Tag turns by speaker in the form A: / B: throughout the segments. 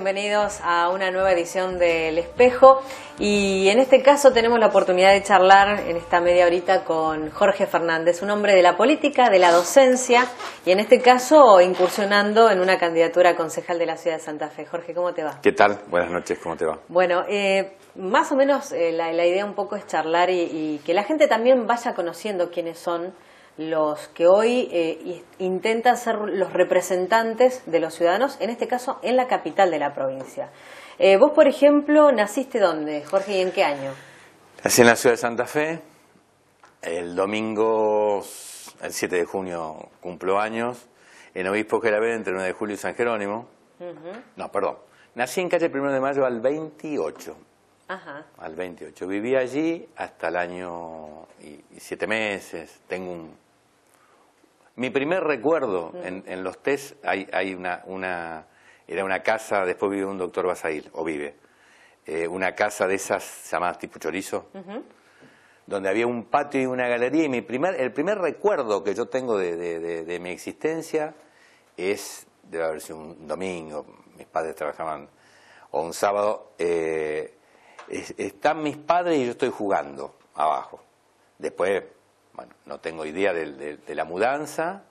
A: bienvenidos a una nueva edición del Espejo y en este caso tenemos la oportunidad de charlar en esta media horita con Jorge Fernández, un hombre de la política, de la docencia y en este caso incursionando en una candidatura a concejal de la ciudad de Santa Fe. Jorge, ¿cómo te va?
B: ¿Qué tal? Buenas noches, ¿cómo te va?
A: Bueno, más o menos la idea un poco es charlar y que la gente también vaya conociendo quiénes son los que hoy intentan ser los representantes de los ciudadanos, en este caso en la capital de la provincia. Vos, por ejemplo, ¿naciste dónde, Jorge, y en qué año?
B: Nací en la ciudad de Santa Fe, el domingo, el 7 de junio cumplo años, en Obispo Clavel entre 9 de julio y San Jerónimo. No, perdón, nací en calle 1 de Mayo al 28.
A: Ajá.
B: Al 28. Viví allí hasta el año y 7 meses. Tengo mi primer recuerdo en los test, hay era una casa, después vive un doctor Basail, o vive, una casa de esas llamadas tipo chorizo, donde había un patio y una galería, y el primer recuerdo que yo tengo de mi existencia debe haber sido un domingo, mis padres trabajaban, o un sábado, están mis padres y yo estoy jugando abajo. Después, bueno, no tengo idea de la mudanza,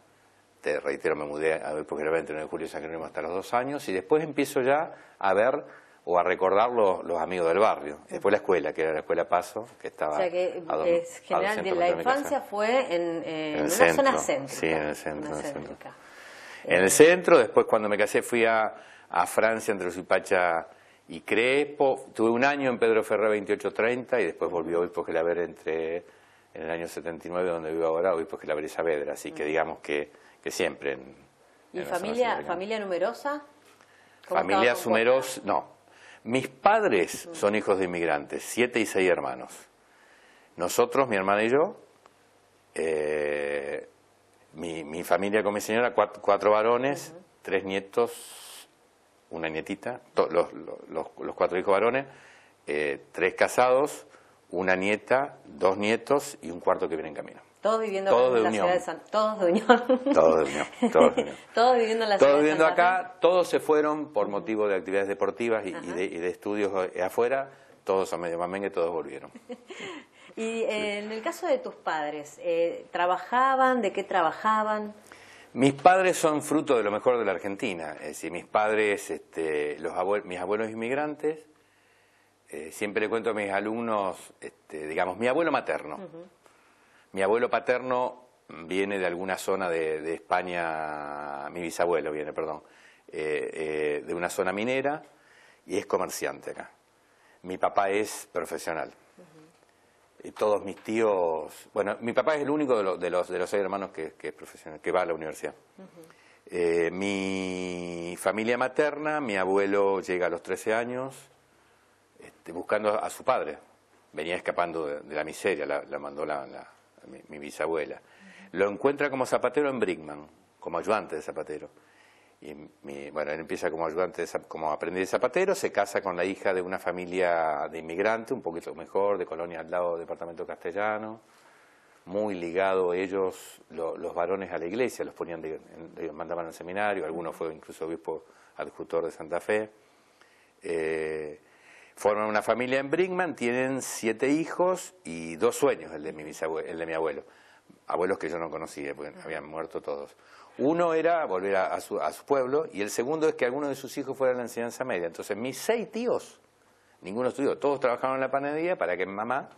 B: te reitero, me mudé a ver porque era el 29 de julio y San Jerónimo hasta los 2 años, y después empiezo ya a ver o a recordar los amigos del barrio. Después la escuela, que era la escuela Paso, que estaba...
A: O sea que general de la infancia fue en una zona céntrica.
B: Sí, en el centro. En el centro, después cuando me casé fui a Francia, entre Suipacha y Crespo. Tuve un año en Pedro Ferrer 2830 y después volví a Obispo Claver en el año 79, donde vivo ahora, Obispo Claver y Saavedra. Así que digamos que siempre
A: ¿Y familia numerosa?
B: Familia numerosa, no. Mis padres son hijos de inmigrantes, 7 y 6 hermanos. Nosotros, mi hermana y yo, mi familia con mi señora, 4 varones, 3 nietos, una nietita, los 4 hijos varones, 3 casados, una nieta, 2 nietos y un cuarto que viene en camino.
A: Todos viviendo en la ciudad de Santa Fe. Todos de unión.
B: Todos de unión.
A: Todos viviendo en la ciudad de Santa Fe.
B: Todos viviendo acá, todos se fueron por motivo de actividades deportivas y de estudios afuera, todos son medio mamengue, todos volvieron.
A: Y en el caso de tus padres, ¿trabajaban? ¿De qué trabajaban?
B: Mis padres son fruto de lo mejor de la Argentina. Es decir, mis padres, mis abuelos inmigrantes, siempre le cuento a mis alumnos, digamos, mi abuelo materno. Mi abuelo paterno viene de alguna zona de España, mi bisabuelo viene, perdón, de una zona minera y es comerciante acá. Mi papá es profesional. Y todos mis tíos, bueno, mi papá es el único de los 6 hermanos que es profesional, que va a la universidad. Mi familia materna, mi abuelo llega a los 13 años buscando a su padre. Venía escapando de la miseria, la mandó mi bisabuela. Lo encuentra como zapatero en Brinkmann, como ayudante de zapatero. Y bueno, él empieza como ayudante, como aprendiz de zapatero, se casa con la hija de una familia de inmigrante, un poquito mejor, de colonia al lado del departamento castellano, muy ligado ellos, los varones a la iglesia, los mandaban al seminario, algunos fue incluso obispo adjutor de Santa Fe. Forman una familia en Brinkmann, tienen 7 hijos y 2 sueños, el de mi abuelo. Abuelos que yo no conocía, porque habían muerto todos. Uno era volver a su pueblo, y el segundo es que alguno de sus hijos fuera a la enseñanza media. Entonces, mis 6 tíos, ninguno estudió, todos trabajaban en la panadería para que mi mamá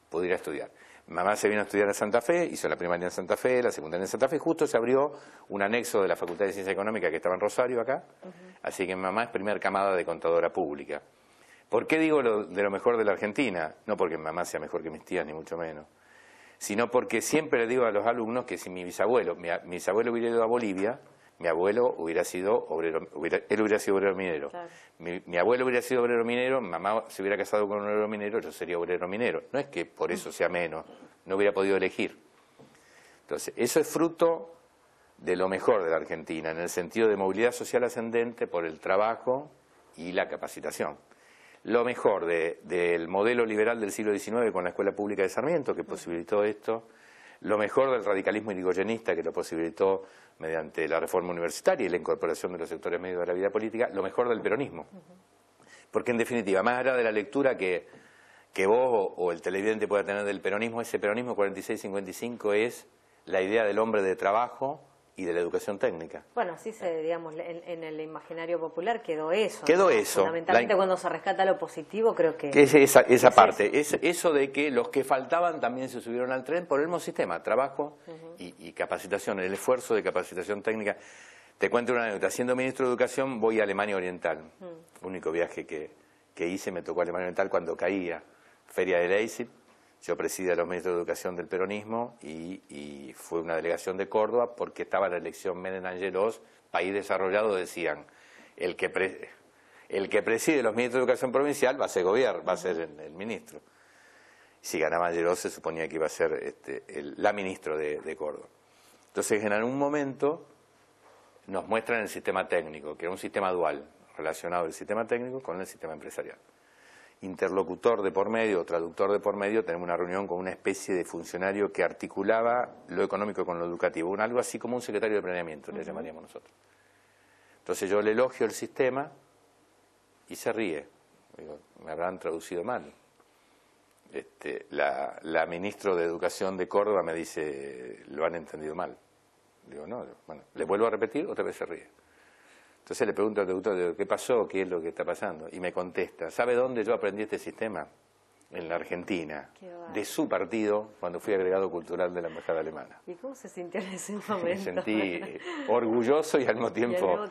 B: pudiera estudiar. Mi mamá se vino a estudiar a Santa Fe, hizo la primaria en Santa Fe, la secundaria en Santa Fe, justo se abrió un anexo de la Facultad de Ciencia Económica que estaba en Rosario acá, así que mi mamá es primer camada de contadora pública. ¿Por qué digo de lo mejor de la Argentina? No porque mi mamá sea mejor que mis tías, ni mucho menos, sino porque siempre le digo a los alumnos que si mi bisabuelo hubiera ido a Bolivia, mi abuelo hubiera sido obrero minero. Claro. Mi abuelo hubiera sido obrero minero, mi mamá se hubiera casado con un obrero minero, yo sería obrero minero. No es que por eso sea menos, no hubiera podido elegir. Entonces, eso es fruto de lo mejor de la Argentina, en el sentido de movilidad social ascendente por el trabajo y la capacitación. Lo mejor del modelo liberal del siglo XIX con la Escuela Pública de Sarmiento, que posibilitó esto, lo mejor del radicalismo irigoyenista, que lo posibilitó mediante la reforma universitaria y la incorporación de los sectores medios de la vida política, lo mejor del peronismo. Porque en definitiva, más allá de la lectura que vos o el televidente pueda tener del peronismo, ese peronismo 46-55 es la idea del hombre de trabajo y de la educación técnica.
A: Bueno, así digamos, en el imaginario popular quedó eso.
B: Quedó, ¿no? Eso.
A: Fundamentalmente cuando se rescata lo positivo, creo que
B: es esa parte, es eso de que los que faltaban también se subieron al tren por el mismo sistema, trabajo y capacitación, el esfuerzo de capacitación técnica. Te cuento una anécdota, siendo ministro de Educación voy a Alemania Oriental, el único viaje que hice me tocó a Alemania Oriental cuando caía, Feria de Leipzig. Yo presidía los ministros de Educación del peronismo y fue una delegación de Córdoba porque estaba la elección Menem-Angelos, país desarrollado, decían, el que preside los ministros de Educación provincial va a ser gobierno, va a ser el ministro. Si ganaba Angelos se suponía que iba a ser la ministra de Córdoba. Entonces en algún momento nos muestran el sistema técnico, que era un sistema dual, relacionado el sistema técnico con el sistema empresarial. Interlocutor de por medio, traductor de por medio, tenemos una reunión con una especie de funcionario que articulaba lo económico con lo educativo, algo así como un secretario de planeamiento, le llamaríamos nosotros. Entonces yo le elogio el sistema y se ríe. Digo, me habrán traducido mal. La ministra de Educación de Córdoba me dice, lo han entendido mal. Digo, no, bueno, le vuelvo a repetir, otra vez se ríe. Entonces le pregunto al traductor, ¿qué pasó? ¿Qué es lo que está pasando? Y me contesta, ¿sabe dónde yo aprendí este sistema? En la Argentina, de su partido, cuando fui agregado cultural de la Embajada Alemana.
A: ¿Y cómo se sintió en ese momento?
B: Me sentí orgulloso y al mismo tiempo...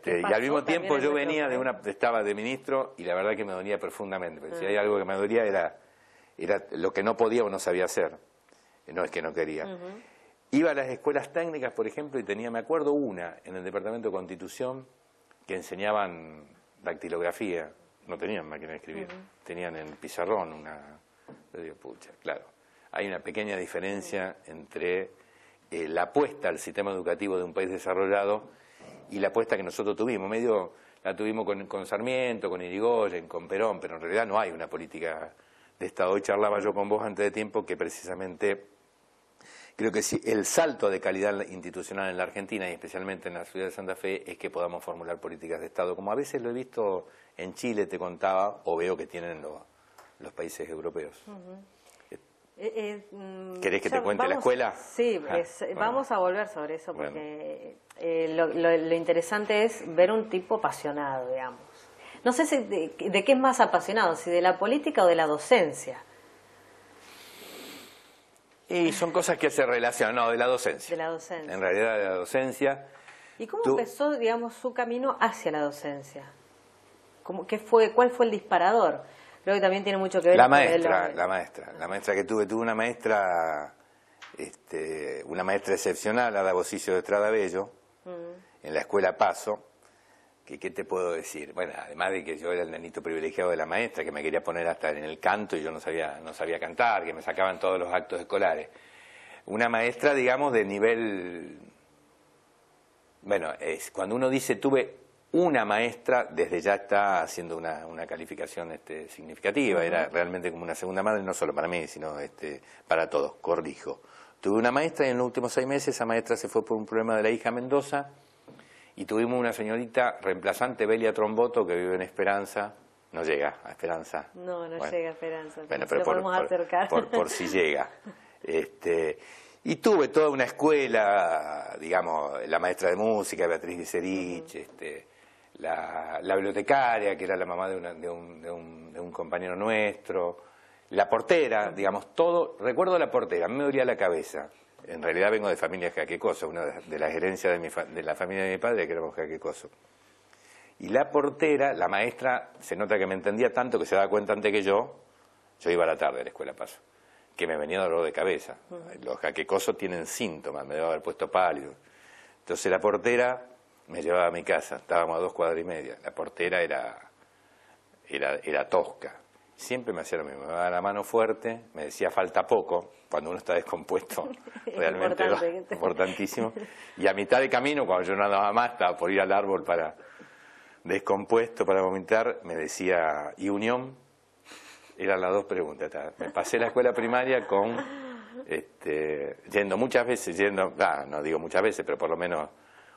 B: Y al mismo tiempo yo venía estaba de ministro y la verdad que me dolía profundamente. Porque si hay algo que me dolía era lo que no podía o no sabía hacer. No es que no quería. Iba a las escuelas técnicas, por ejemplo, y tenía, me acuerdo, una en el Departamento de Constitución que enseñaban dactilografía. No tenían máquina de escribir, tenían en pizarrón una... Yo digo, pucha, claro. Hay una pequeña diferencia entre la apuesta al sistema educativo de un país desarrollado y la apuesta que nosotros tuvimos. Medio la tuvimos con Sarmiento, con Irigoyen, con Perón, pero en realidad no hay una política de Estado. Hoy charlaba yo con vos antes de tiempo que precisamente... Creo que sí, el salto de calidad institucional en la Argentina y especialmente en la ciudad de Santa Fe es que podamos formular políticas de Estado, como a veces lo he visto en Chile, te contaba, o veo que tienen los países europeos. ¿Querés que te cuente la escuela?
A: Sí, vamos a volver sobre eso porque lo interesante es ver un tipo apasionado, digamos. No sé si de qué es más apasionado, si de la política o de la docencia.
B: Y son cosas que se relacionan, no, de la docencia.
A: De la docencia.
B: En realidad de la docencia.
A: ¿Y cómo empezó, digamos, su camino hacia la docencia? ¿Cuál fue el disparador? Creo que también tiene mucho que ver
B: con la maestra que tuve una maestra excepcional, Ada Bosicio de Estrada Bello, en la escuela Paso. ¿Qué te puedo decir? Bueno, además de que yo era el nenito privilegiado de la maestra, que me quería poner hasta en el canto y yo no sabía cantar, que me sacaban todos los actos escolares. Una maestra, digamos, de nivel... Bueno, cuando uno dice tuve una maestra, desde ya está haciendo una calificación significativa. Era realmente como una segunda madre, no solo para mí, sino para todos, corrijo. Tuve una maestra y en los últimos 6 meses esa maestra se fue por un problema de la hija Mendoza. Y tuvimos una señorita reemplazante, Belia Tromboto, que vive en Esperanza. No llega a Esperanza.
A: No llega a Esperanza.
B: Bueno, pero por si llega. Y tuve toda una escuela, digamos, la maestra de música, Beatriz Vicerich, la bibliotecaria, que era la mamá de un compañero nuestro, la portera, digamos, todo. Recuerdo la portera, a mí me dolía la cabeza. En realidad vengo de familia jaquecoso, una de las herencias de la familia de mi padre, que éramos jaquecoso. Y la portera, la maestra, se nota que me entendía tanto que se daba cuenta antes que yo iba a la tarde a la escuela Paso, que me venía dolor de cabeza. Los jaquecosos tienen síntomas, me debe haber puesto pálido. Entonces la portera me llevaba a mi casa, estábamos a 2 cuadras y media. La portera era tosca. Siempre me hacía lo mismo, me daba la mano fuerte, me decía falta poco, cuando uno está descompuesto, realmente importantísimo. Y a mitad de camino, cuando yo no andaba más, estaba por ir al árbol descompuesto para vomitar, me decía, ¿y unión? Eran las 2 preguntas. Me pasé la escuela primaria con Yendo muchas veces, no digo muchas veces, pero por lo menos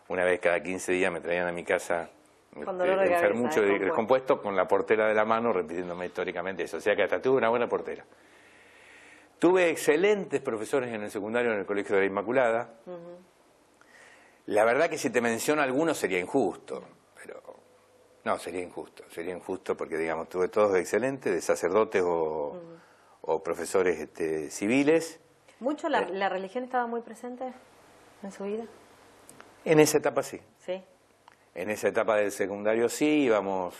B: una vez cada 15 días me traían a mi casa enfermucho y descompuesto con la portera de la mano, repitiéndome históricamente eso. O sea que hasta tuve una buena portera. Tuve excelentes profesores en el secundario en el Colegio de la Inmaculada. La verdad que si te menciono algunos sería injusto, pero no, sería injusto porque, digamos, tuve todos excelentes, de sacerdotes o profesores civiles.
A: ¿Mucho la religión estaba muy presente en su vida?
B: En esa etapa sí.
A: Sí.
B: En esa etapa del secundario sí, íbamos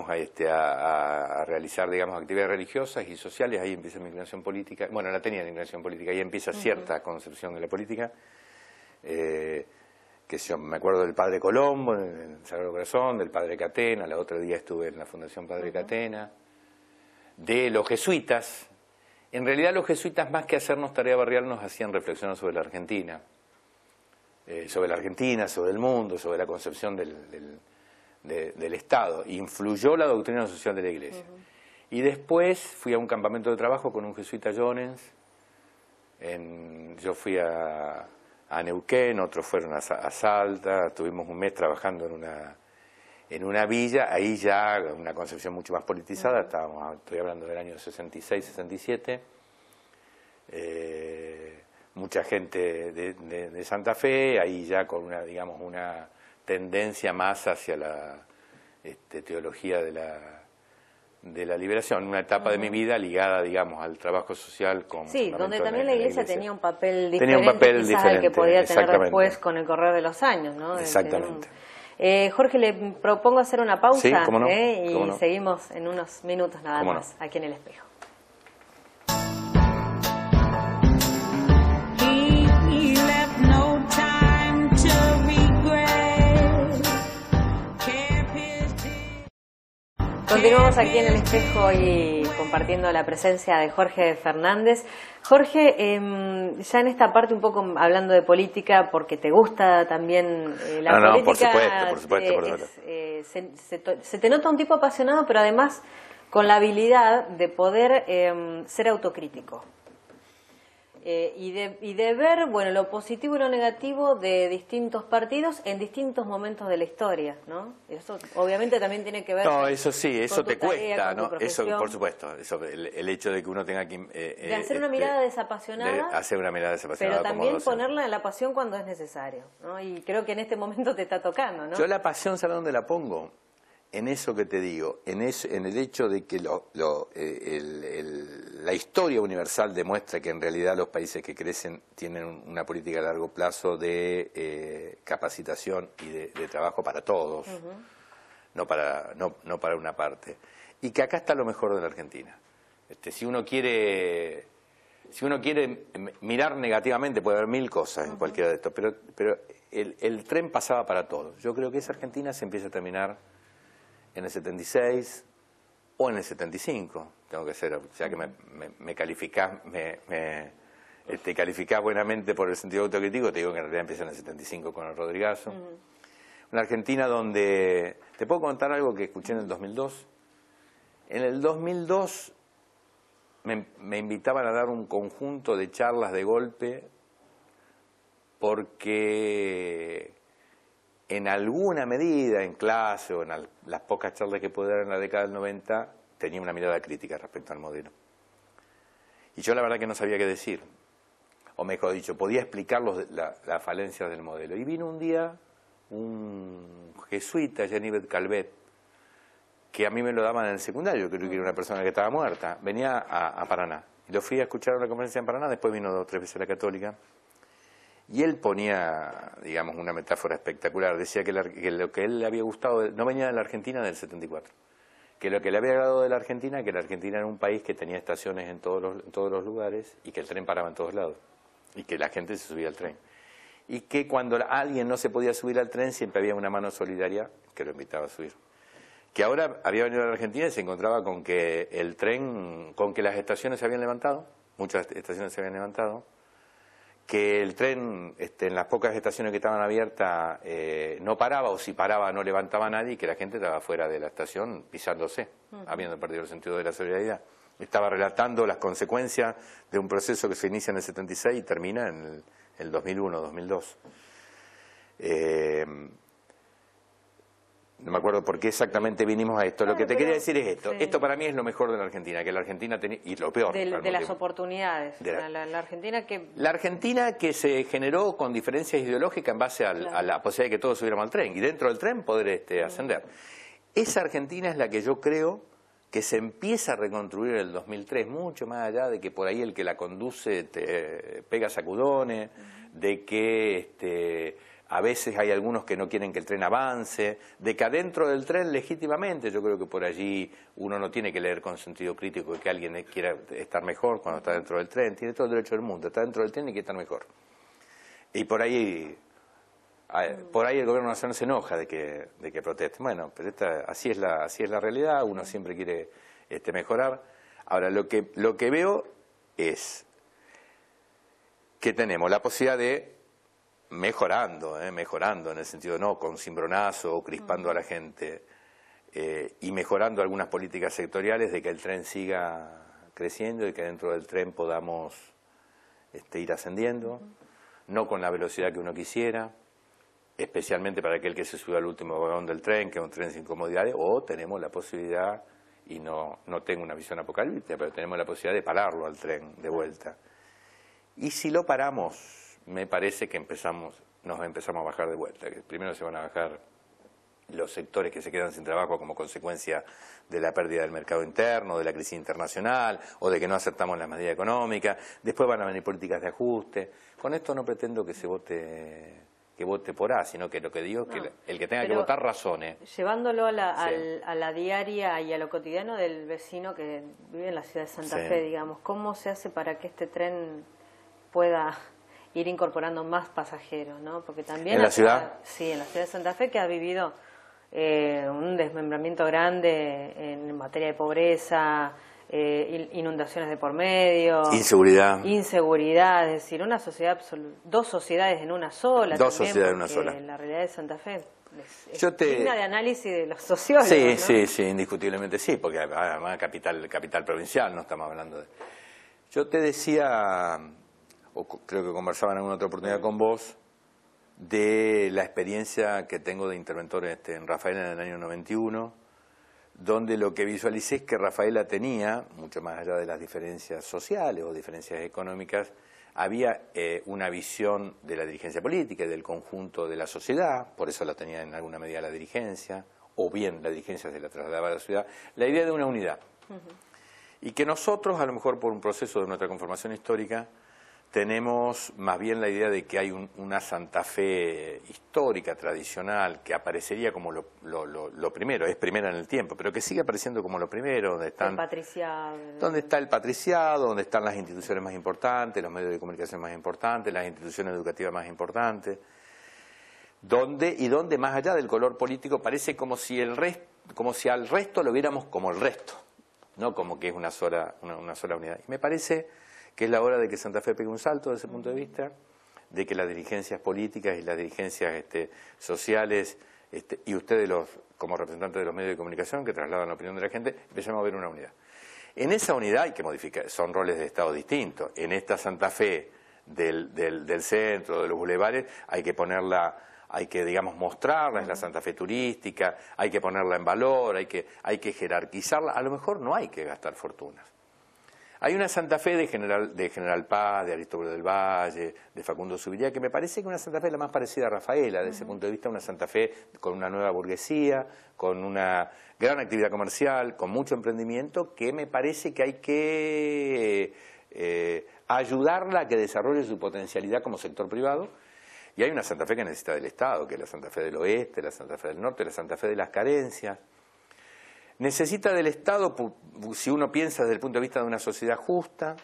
B: a realizar, digamos, actividades religiosas y sociales. Ahí empieza mi inclinación política. Bueno, la tenía la inclinación política, ahí empieza cierta concepción de la política. Que yo me acuerdo del Padre Colombo en el Sagrado Corazón, del Padre Catena, la otra día estuve en la Fundación Padre Catena, de los jesuitas. En realidad los jesuitas, más que hacernos tarea barrial, nos hacían reflexionar sobre la Argentina, sobre el mundo, sobre la concepción del Estado. Influyó la doctrina social de la Iglesia. Y después fui a un campamento de trabajo con un jesuita Jones. Yo fui a Neuquén, otros fueron a Salta, tuvimos un mes trabajando en una villa, ahí ya una concepción mucho más politizada, estoy hablando del año 66, 67, mucha gente de Santa Fe, ahí ya con una tendencia más hacia la teología de la liberación, una etapa de mi vida ligada, digamos, al trabajo social.
A: Sí, donde también la Iglesia tenía un papel diferente, quizás al que podía tener después con el correr de los años, ¿no?
B: Exactamente.
A: Jorge, le propongo hacer una pausa,
B: sí, ¿cómo no?
A: Y seguimos en unos minutos nada más, aquí en El Espejo. Continuamos aquí en El Espejo y compartiendo la presencia de Jorge Fernández. Jorge, ya en esta parte un poco hablando de política, porque te gusta también la política.
B: Por supuesto.
A: Se te nota un tipo apasionado, pero además con la habilidad de poder ser autocrítico. Y de ver, bueno, lo positivo y lo negativo de distintos partidos en distintos momentos de la historia, ¿no? Eso obviamente también tiene que ver
B: eso sí, eso te cuesta, ¿no?
A: Eso,
B: por supuesto, el hecho de que uno tenga que...
A: de hacer una mirada desapasionada.
B: De hacer una mirada desapasionada.
A: Pero también ponerla en la pasión cuando es necesario, ¿no? Y creo que en este momento te está tocando, ¿no?
B: Yo la pasión, ¿sabes dónde la pongo? En eso que te digo, en el hecho de que la historia universal demuestra que en realidad los países que crecen tienen una política a largo plazo de capacitación y de trabajo para todos, no para una parte. Y que acá está lo mejor de la Argentina. Si uno quiere mirar negativamente, puede haber mil cosas en cualquiera de estos, pero el tren pasaba para todos. Yo creo que esa Argentina se empieza a terminar en el 76 o en el 75, tengo que ser, ya que me calificás buenamente por el sentido autocrítico, te digo que en realidad empieza en el 75 con el Rodrigazo. Una Argentina donde, te puedo contar algo que escuché en el 2002. En el 2002 me invitaban a dar un conjunto de charlas de golpe porque en alguna medida, en clase o en las pocas charlas que pude dar en la década del 90, tenía una mirada crítica respecto al modelo. Y yo la verdad que no sabía qué decir. O mejor dicho, podía explicar las falencias del modelo. Y vino un día un jesuita, Genevieve Calvet, que a mí me lo daban en el secundario, creo que era una persona que estaba muerta. Venía a Paraná. Y lo fui a escuchar a una conferencia en Paraná, después vino 2 o 3 veces a la Católica. Y él ponía, digamos, una metáfora espectacular. Decía que lo que él le había gustado, no venía de la Argentina del 74, que lo que le había agradado de la Argentina, que la Argentina era un país que tenía estaciones en todos los lugares y que el tren paraba en todos lados y que la gente se subía al tren. Y que cuando alguien no se podía subir al tren siempre había una mano solidaria que lo invitaba a subir. Que ahora había venido a la Argentina y se encontraba con que el tren, con que las estaciones se habían levantado, muchas estaciones se habían levantado, que el tren en las pocas estaciones que estaban abiertas no paraba, o si paraba no levantaba a nadie, y que la gente estaba fuera de la estación pisándose, habiendo perdido el sentido de la solidaridad. Estaba relatando las consecuencias de un proceso que se inicia en el 76 y termina en el 2001, 2002. No me acuerdo por qué exactamente vinimos a esto. Lo que te quería decir es esto. Sí. Esto para mí es lo mejor de la Argentina, que la Argentina tenía, y lo peor.
A: De las oportunidades. La Argentina que...
B: La Argentina que se generó con diferencias ideológicas en base a la posibilidad de que todos subiéramos al tren, y dentro del tren poder ascender. Esa Argentina es la que yo creo que se empieza a reconstruir en el 2003, mucho más allá de que por ahí el que la conduce te pega sacudones, de que a veces hay algunos que no quieren que el tren avance, de que adentro del tren legítimamente, yo creo que por allí uno no tiene que leer con sentido crítico de que alguien quiera estar mejor cuando está dentro del tren, tiene todo el derecho del mundo, está dentro del tren y quiere estar mejor. Y por ahí el gobierno nacional se enoja de que proteste. Bueno, pero así es la realidad, uno siempre quiere mejorar. Ahora, lo que veo es que tenemos la posibilidad de mejorando en el sentido no con cimbronazo o crispando a la gente, y mejorando algunas políticas sectoriales de que el tren siga creciendo y que dentro del tren podamos ir ascendiendo, no con la velocidad que uno quisiera, especialmente para aquel que se sube al último vagón del tren, que es un tren sin comodidades, o tenemos la posibilidad, y no tengo una visión apocalíptica, pero tenemos la posibilidad de pararlo al tren de vuelta. Y si lo paramos, me parece que nos empezamos a bajar de vuelta, que primero se van a bajar los sectores que se quedan sin trabajo como consecuencia de la pérdida del mercado interno, de la crisis internacional, o de que no aceptamos las medidas económicas, después van a venir políticas de ajuste. Con esto no pretendo que se vote por A, sino que lo que digo es que el que tenga que votar razone.
A: Llevándolo a la diaria y a lo cotidiano del vecino que vive en la ciudad de Santa Fe, digamos, ¿cómo se hace para que este tren pueda ir incorporando más pasajeros, ¿no? Porque también...
B: ¿En la ciudad?
A: Sí, en la ciudad de Santa Fe, que ha vivido un desmembramiento grande en materia de pobreza, inundaciones de por medio... Inseguridad, es decir, una sociedad dos sociedades en una sola.
B: Dos sociedades en una sola.
A: La realidad de Santa Fe es digna de análisis de los sociólogos, ¿no?
B: Sí, indiscutiblemente sí, porque además capital provincial, no estamos hablando de... Yo te decía... o creo que conversaba en alguna otra oportunidad con vos, de la experiencia que tengo de interventor en Rafaela en el año 91, donde lo que visualicé es que Rafaela tenía, mucho más allá de las diferencias sociales o diferencias económicas, había una visión de la dirigencia política y del conjunto de la sociedad, por eso la tenía en alguna medida la dirigencia, o bien la dirigencia se la trasladaba a la ciudad, la idea de una unidad. Y que nosotros, a lo mejor por un proceso de nuestra conformación histórica, tenemos más bien la idea de que hay una Santa Fe histórica, tradicional, que aparecería como lo primero, es primera en el tiempo, pero que sigue apareciendo como lo primero, donde está el patriciado, donde están las instituciones más importantes, los medios de comunicación más importantes, las instituciones educativas más importantes, donde más allá del color político parece como si al resto lo viéramos como el resto, no como que es una sola unidad. Y me parece que es la hora de que Santa Fe pegue un salto desde ese punto de vista, de que las dirigencias políticas y las dirigencias sociales y ustedes como representantes de los medios de comunicación que trasladan la opinión de la gente, empecemos a ver una unidad. En esa unidad hay que modificar, son roles de Estado distintos. En esta Santa Fe del centro, de los bulevares, hay que digamos mostrarla, es la Santa Fe turística, hay que ponerla en valor, hay que jerarquizarla, a lo mejor no hay que gastar fortunas. Hay una Santa Fe de General Paz, de Aristóbulo del Valle, de Facundo Zuviría, que me parece que una Santa Fe es la más parecida a Rafaela, desde ese punto de vista, una Santa Fe con una nueva burguesía, con una gran actividad comercial, con mucho emprendimiento, que me parece que hay que ayudarla a que desarrolle su potencialidad como sector privado. Y hay una Santa Fe que necesita del Estado, que es la Santa Fe del Oeste, la Santa Fe del Norte, la Santa Fe de las carencias. Necesita del Estado, si uno piensa desde el punto de vista de una sociedad justa,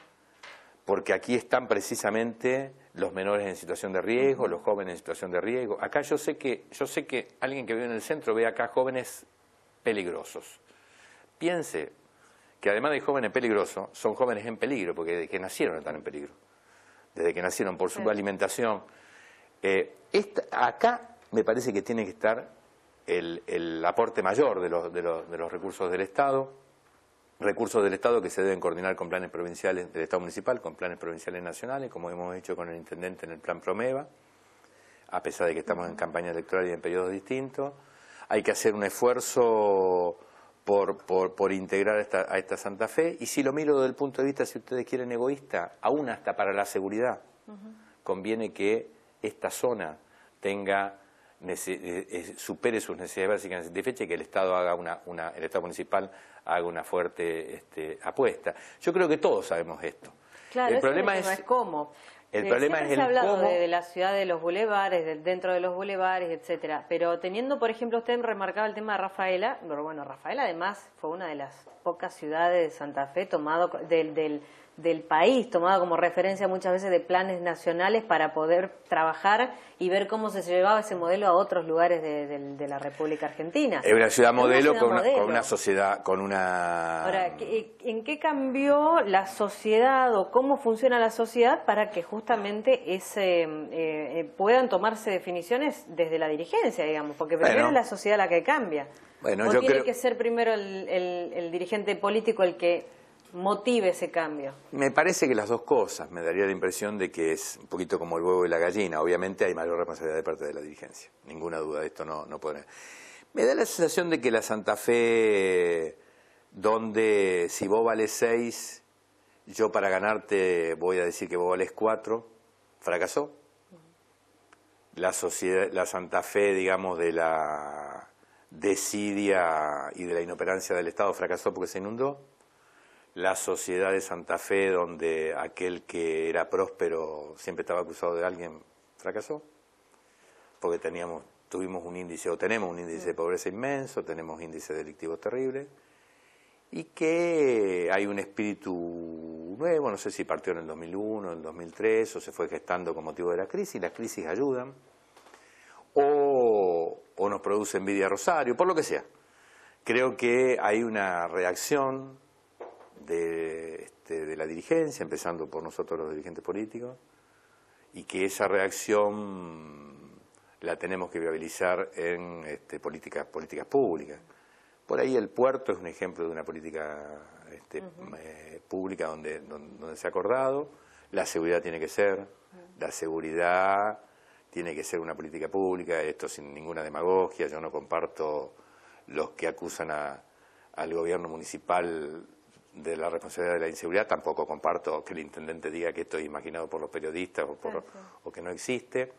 B: porque aquí están precisamente los menores en situación de riesgo, los jóvenes en situación de riesgo. Acá yo sé que alguien que vive en el centro ve acá jóvenes peligrosos. Piense que además de jóvenes peligrosos, son jóvenes en peligro, porque desde que nacieron están en peligro. Desde que nacieron por su alimentación. Acá me parece que tiene que estar el aporte mayor de los recursos del Estado, recursos del Estado que se deben coordinar con planes provinciales del Estado municipal, con planes provinciales nacionales, como hemos hecho con el intendente en el plan Promeva, a pesar de que estamos en campaña electoral y en periodos distintos. Hay que hacer un esfuerzo por integrar a esta Santa Fe, y si lo miro desde el punto de vista, si ustedes quieren, egoísta, aún hasta para la seguridad, conviene que esta zona tenga supere sus necesidades básicas satisfechas y que el Estado haga el Estado municipal haga una fuerte apuesta. Yo creo que todos sabemos esto.
A: Claro,
B: el problema
A: es cómo.
B: El problema es el
A: se ha hablado
B: cómo.
A: de la ciudad de los bulevares, dentro de los bulevares, etcétera. Pero teniendo, por ejemplo, usted remarcaba el tema de Rafaela, pero bueno, Rafaela además fue una de las pocas ciudades de Santa Fe tomado del país, tomado como referencia muchas veces de planes nacionales para poder trabajar y ver cómo se llevaba ese modelo a otros lugares de la República Argentina.
B: Es una ciudad modelo con una sociedad, con una...
A: Ahora, ¿en qué cambió la sociedad o cómo funciona la sociedad para que justamente puedan tomarse definiciones desde la dirigencia, digamos? Porque primero es la sociedad la que cambia.
B: Bueno,
A: ¿O
B: yo
A: tiene
B: creo
A: que ser primero el dirigente político el que motive ese cambio?
B: Me parece que las dos cosas. Me daría la impresión de que es un poquito como el huevo y la gallina. Obviamente hay mayor responsabilidad de parte de la dirigencia. Ninguna duda de esto no puede. Me da la sensación de que la Santa Fe, donde si vos vales 6, yo para ganarte voy a decir que vos vales 4, fracasó. La Santa Fe, digamos, de la desidia y de la inoperancia del Estado fracasó porque se inundó. La sociedad de Santa Fe, donde aquel que era próspero siempre estaba acusado de alguien, fracasó, porque tuvimos un índice, o tenemos un índice de pobreza inmenso, tenemos índices delictivos terribles, y que hay un espíritu nuevo, no sé si partió en el 2001, en el 2003, o se fue gestando con motivo de la crisis. Las crisis ayudan, o nos produce envidia Rosario, por lo que sea. Creo que hay una reacción de la dirigencia, empezando por nosotros los dirigentes políticos, y que esa reacción la tenemos que viabilizar en políticas públicas. Por ahí el puerto es un ejemplo de una política pública donde se ha acordado. La seguridad tiene que ser una política pública, esto sin ninguna demagogia. Yo no comparto los que acusan al gobierno municipal de la responsabilidad de la inseguridad, tampoco comparto que el intendente diga que esto es imaginado por los periodistas o que no existe.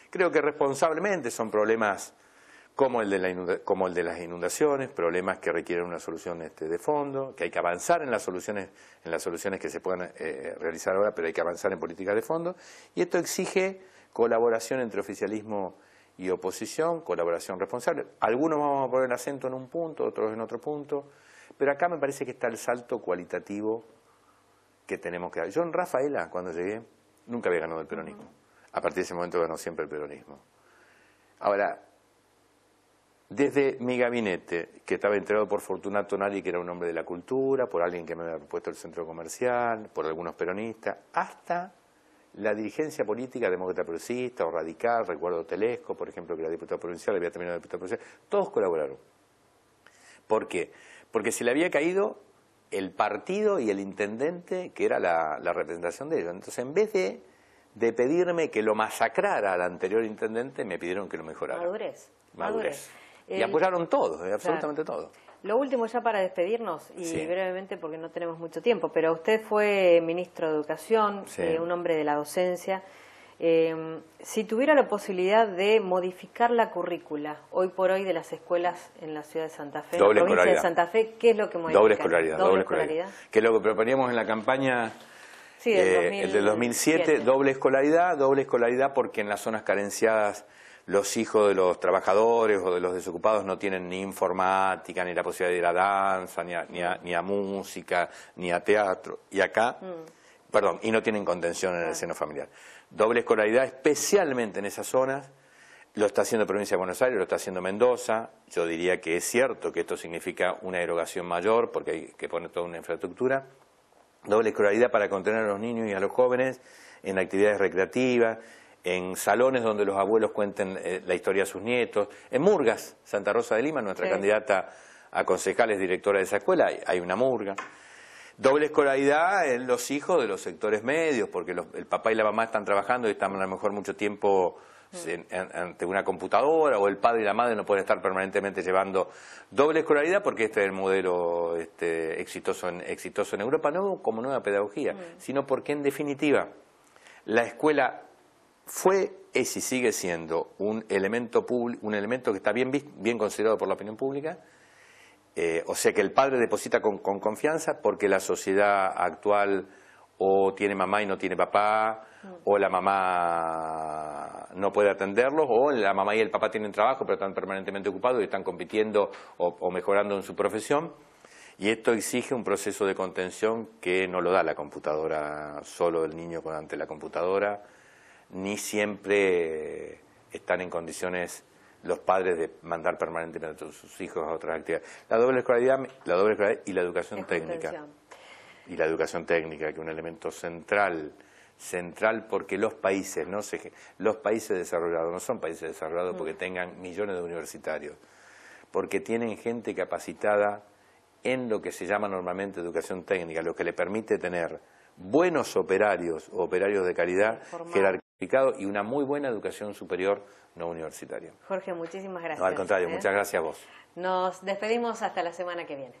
B: Creo que responsablemente son problemas como el de las inundaciones, problemas que requieren una solución de fondo, que hay que avanzar en las soluciones que se puedan realizar ahora, pero hay que avanzar en políticas de fondo, y esto exige colaboración entre oficialismo y oposición, colaboración responsable. Algunos vamos a poner el acento en un punto, otros en otro punto, pero acá me parece que está el salto cualitativo que tenemos que dar. Yo en Rafaela, cuando llegué, nunca había ganado el peronismo. A partir de ese momento ganó siempre el peronismo. Ahora, desde mi gabinete, que estaba integrado por Fortunato Nari, que era un hombre de la cultura, por alguien que me había propuesto el centro comercial, por algunos peronistas, hasta la dirigencia política demócrata progresista o radical, recuerdo Telesco, por ejemplo, que era diputado provincial, había terminado diputado provincial, todos colaboraron. ¿Por qué? Porque se le había caído el partido y el intendente, que era la representación de ellos. Entonces, en vez de pedirme que lo masacrara al anterior intendente, me pidieron que lo mejorara. Madurez. Y apoyaron todos, absolutamente todos.
A: Lo último ya para despedirnos, y brevemente porque no tenemos mucho tiempo, pero usted fue ministro de Educación, un hombre de la docencia. Si tuviera la posibilidad de modificar la currícula hoy por hoy de las escuelas en la ciudad de Santa Fe, en la provincia de Santa Fe, ¿qué es lo que modifica?
B: Doble escolaridad. Que es lo que proponíamos en la campaña el del 2007, doble escolaridad porque en las zonas carenciadas los hijos de los trabajadores o de los desocupados no tienen ni informática, ni la posibilidad de ir a danza, ni a música, ni a teatro. Y acá, y no tienen contención en el seno familiar. Doble escolaridad, especialmente en esas zonas. Lo está haciendo Provincia de Buenos Aires, lo está haciendo Mendoza. Yo diría que es cierto que esto significa una erogación mayor porque hay que poner toda una infraestructura. Doble escolaridad para contener a los niños y a los jóvenes en actividades recreativas, en salones donde los abuelos cuenten la historia a sus nietos. En Murgas, Santa Rosa de Lima, nuestra candidata a concejales, directoras de esa escuela, hay una murga. Doble escolaridad en los hijos de los sectores medios, porque el papá y la mamá están trabajando y están a lo mejor mucho tiempo ante una computadora, o el padre y la madre no pueden estar permanentemente llevando doble escolaridad, porque este es el modelo exitoso en Europa, no como nueva pedagogía, sino porque en definitiva la escuela fue, es y sigue siendo un elemento que está bien considerado por la opinión pública. O sea que el padre deposita con confianza, porque la sociedad actual o tiene mamá y no tiene papá, o la mamá no puede atenderlos, o la mamá y el papá tienen trabajo pero están permanentemente ocupados y están compitiendo o mejorando en su profesión. Y esto exige un proceso de contención que no lo da la computadora, solo el niño ante la computadora, ni siempre están en condiciones los padres de mandar permanentemente a sus hijos a otras actividades. La doble escolaridad y la educación técnica. Y la educación técnica, que es un elemento central porque los países desarrollados no son países desarrollados porque tengan millones de universitarios, porque tienen gente capacitada en lo que se llama normalmente educación técnica, lo que le permite tener buenos operarios de calidad, jerarquificados, y una muy buena educación superior no universitaria.
A: Jorge, muchísimas gracias.
B: No, al contrario, muchas gracias a vos.
A: Nos despedimos hasta la semana que viene.